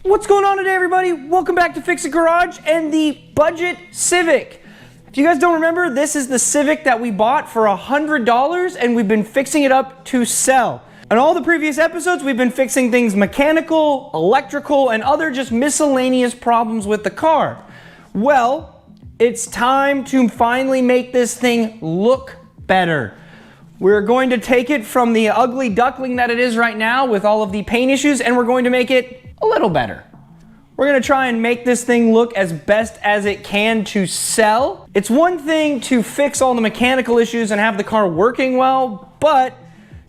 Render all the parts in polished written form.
What's going on today, everybody? Welcome back to Fix It Garage and the budget Civic. If you guys don't remember, this is the Civic that we bought for $100 and we've been fixing it up to sell. In all the previous episodes, we've been fixing things mechanical, electrical, and other just miscellaneous problems with the car. Well, it's time to finally make this thing look better. We're going to take it from the ugly duckling that it is right now with all of the paint issues, and we're going to make it a little better. We're gonna try and make this thing look as best as it can to sell. It's one thing to fix all the mechanical issues and have the car working well, but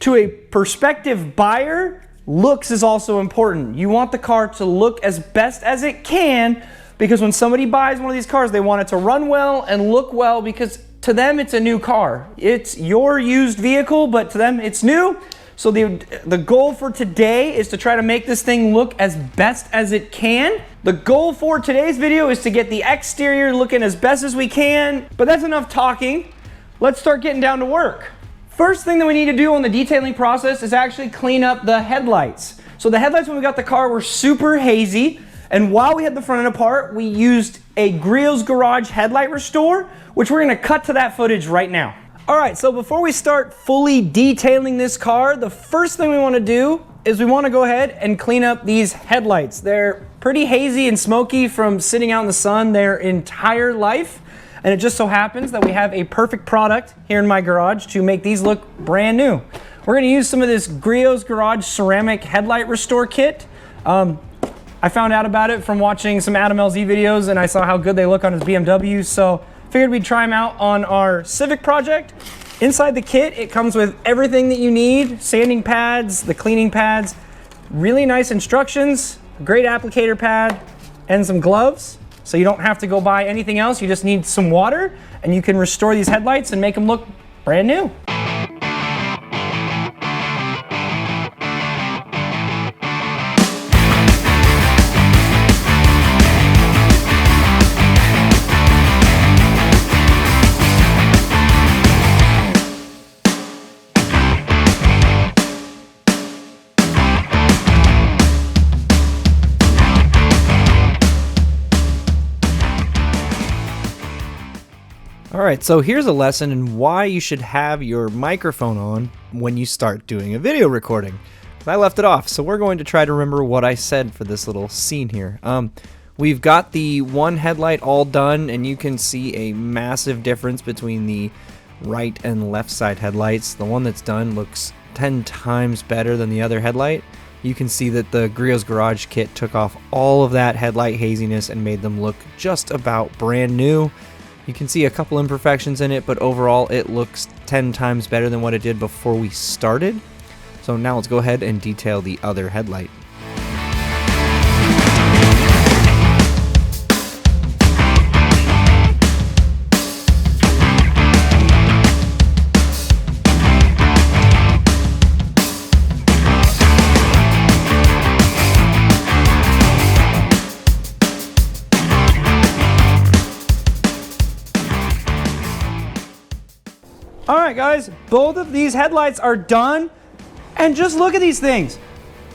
to a prospective buyer, looks is also important. You want the car to look as best as it can, because when somebody buys one of these cars, they want it to run well and look well, because to them it's a new car. It's your used vehicle, but to them it's new. So the goal for today is to try to make this thing look as best as it can. The goal for today's video is to get the exterior looking as best as we can, but that's enough talking. Let's start getting down to work. First thing that we need to do on the detailing process is actually clean up the headlights. So the headlights when we got the car were super hazy, and while we had the front end apart, we used a Griot's Garage headlight restore, which we're gonna cut to that footage right now. All right, so before we start fully detailing this car, the first thing we want to do is we want to go ahead and clean up these headlights. They're pretty hazy and smoky from sitting out in the sun their entire life, and it just so happens that we have a perfect product here in my garage to make these look brand new. We're going to use some of this Griot's Garage ceramic headlight restore kit. I found out about it from watching some Adam LZ videos, and I saw how good they look on his BMW, so figured we'd try them out on our Civic project. Inside the kit, it comes with everything that you need: sanding pads, the cleaning pads, really nice instructions, a great applicator pad, and some gloves. So you don't have to go buy anything else. You just need some water, and you can restore these headlights and make them look brand new. Alright, so here's a lesson in why you should have your microphone on when you start doing a video recording. I left it off, so we're going to try to remember what I said for this little scene here. We've got the one headlight all done, and you can see a massive difference between the right and left side headlights. The one that's done looks 10 times better than the other headlight. You can see that the Griot's Garage kit took off all of that headlight haziness and made them look just about brand new. You can see a couple imperfections in it, but overall it looks 10 times better than what it did before we started. So now let's go ahead and detail the other headlight. All right, guys, both of these headlights are done, and just look at these things.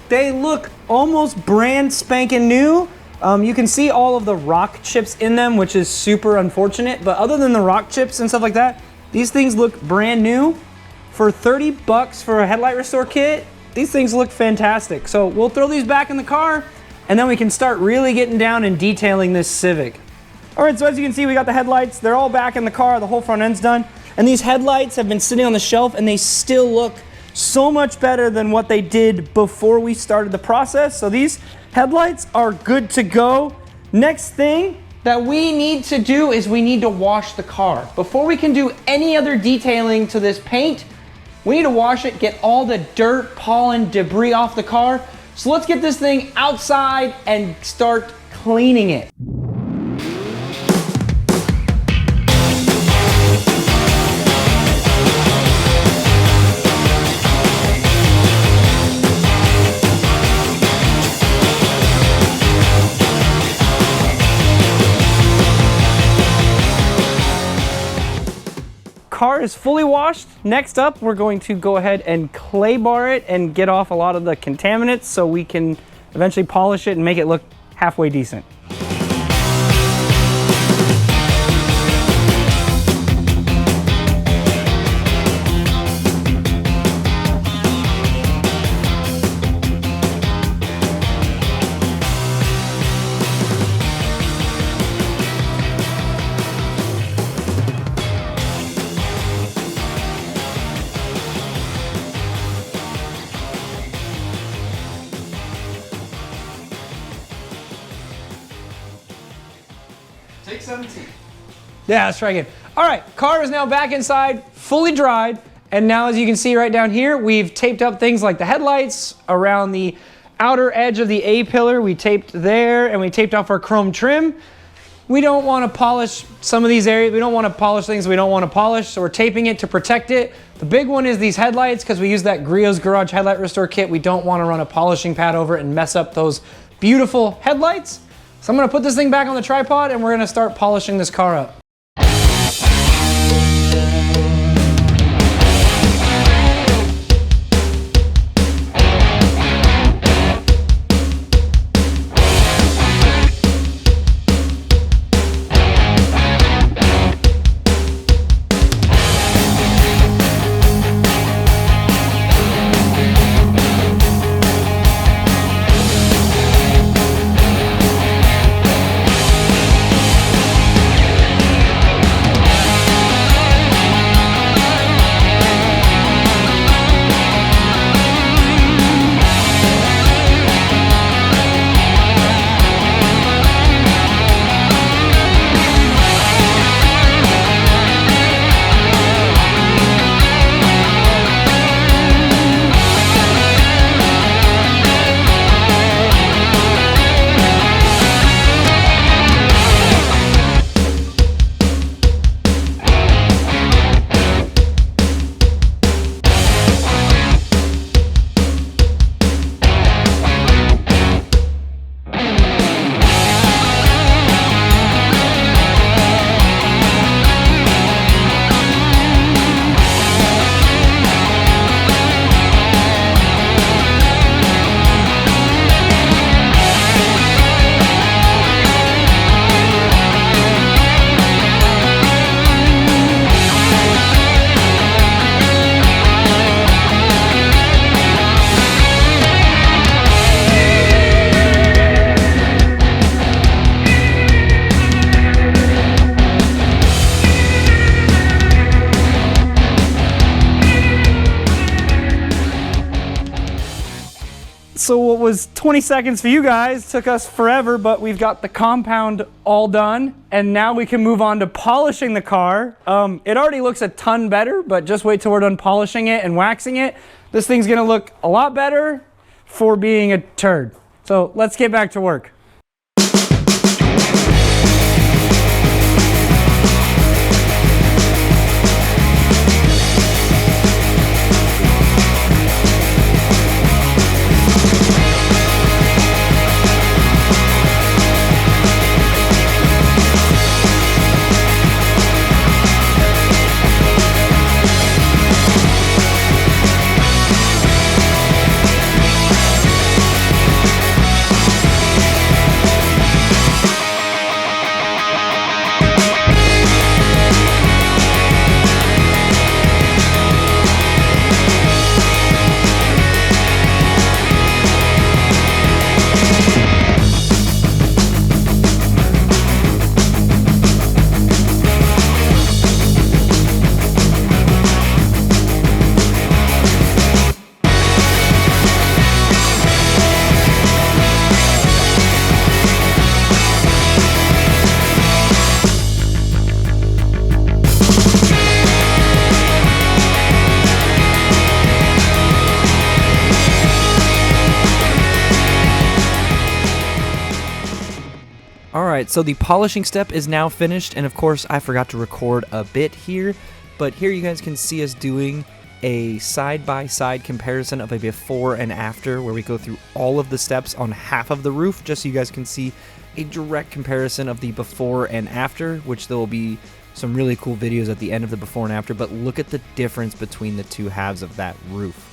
They look almost brand spanking new. You can see all of the rock chips in them, which is super unfortunate, but other than the rock chips and stuff like that, these things look brand new. For 30 bucks for a headlight restore kit, these things look fantastic. So we'll throw these back in the car, and then we can start really getting down and detailing this Civic. All right, so as you can see, we got the headlights. They're all back in the car. The whole front end's done. And these headlights have been sitting on the shelf, and they still look so much better than what they did before we started the process. So these headlights are good to go. Next thing that we need to do is we need to wash the car. Before we can do any other detailing to this paint, we need to wash it, get all the dirt, pollen, debris off the car. So let's get this thing outside and start cleaning it. car is fully washed. Next up, we're going to go ahead and clay bar it and get off a lot of the contaminants so we can eventually polish it and make it look halfway decent. Take 17. Yeah, let's try again. All right, car is now back inside, fully dried. And now as you can see right down here, we've taped up things like the headlights around the outer edge of the A-pillar. We taped there and we taped off our chrome trim. We don't want to polish some of these areas. We don't want to polish things we don't want to polish. So we're taping it to protect it. The big one is these headlights because we use that Griot's Garage Headlight Restore Kit. We don't want to run a polishing pad over it and mess up those beautiful headlights. So I'm gonna put this thing back on the tripod and we're gonna start polishing this car up. So what was 20 seconds for you guys took us forever, but we've got the compound all done, and now we can move on to polishing the car. It already looks a ton better, but just wait till we're done polishing it and waxing it. This thing's gonna look a lot better for being a turd. So let's get back to work. Alright, so the polishing step is now finished, and of course I forgot to record a bit here, but here you guys can see us doing a side-by-side comparison of a before and after, where we go through all of the steps on half of the roof, just so you guys can see a direct comparison of the before and after, which there will be some really cool videos at the end of the before and after, but look at the difference between the two halves of that roof.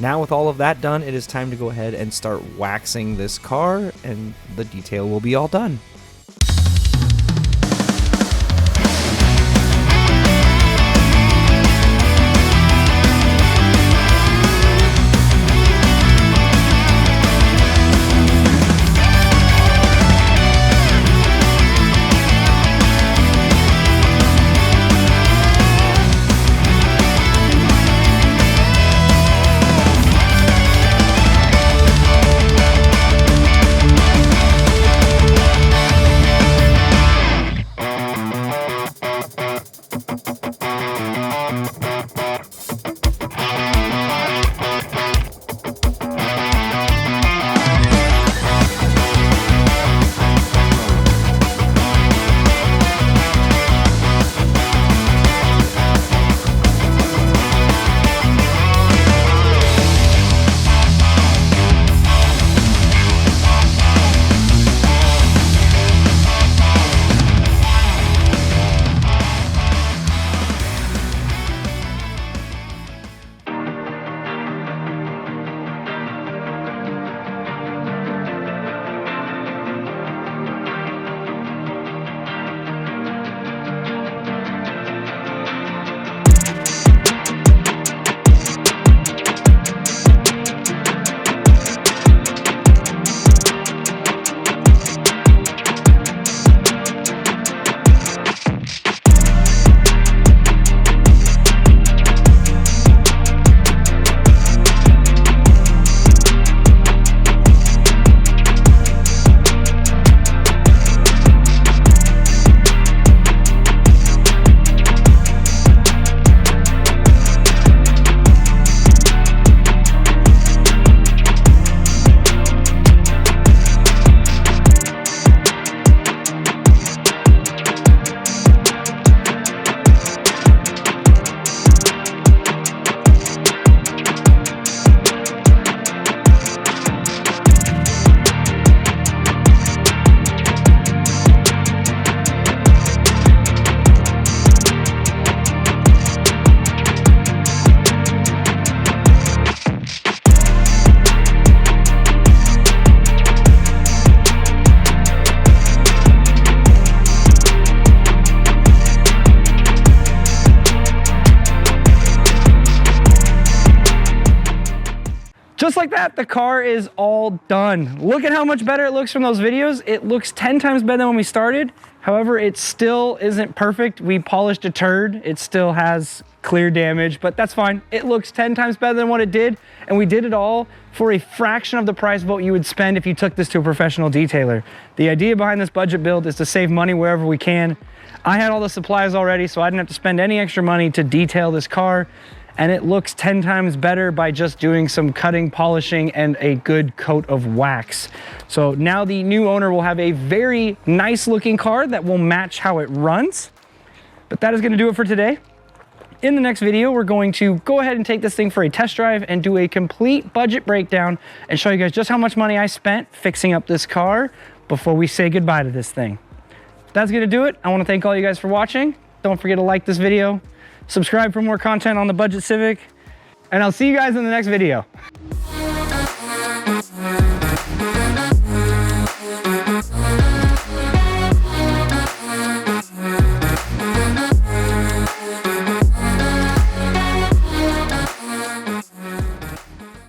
Now with all of that done, it is time to go ahead and start waxing this car, and the detail will be all done. Just like that, the car is all done. Look at how much better it looks from those videos. It looks 10 times better than when we started. However, it still isn't perfect. We polished a turd. It still has clear damage, but that's fine. It looks 10 times better than what it did, and we did it all for a fraction of the price of what you would spend if you took this to a professional detailer. The idea behind this budget build is to save money wherever we can. I had all the supplies already, so I didn't have to spend any extra money to detail this car, and it looks 10 times better by just doing some cutting, polishing, and a good coat of wax. So now the new owner will have a very nice looking car that will match how it runs. But that is going to do it for today. In the next video, we're going to go ahead and take this thing for a test drive and do a complete budget breakdown and show you guys just how much money I spent fixing up this car before we say goodbye to this thing. That's going to do it. I want to thank all you guys for watching. Don't forget to like this video, subscribe for more content on the Budget Civic, and I'll see you guys in the next video.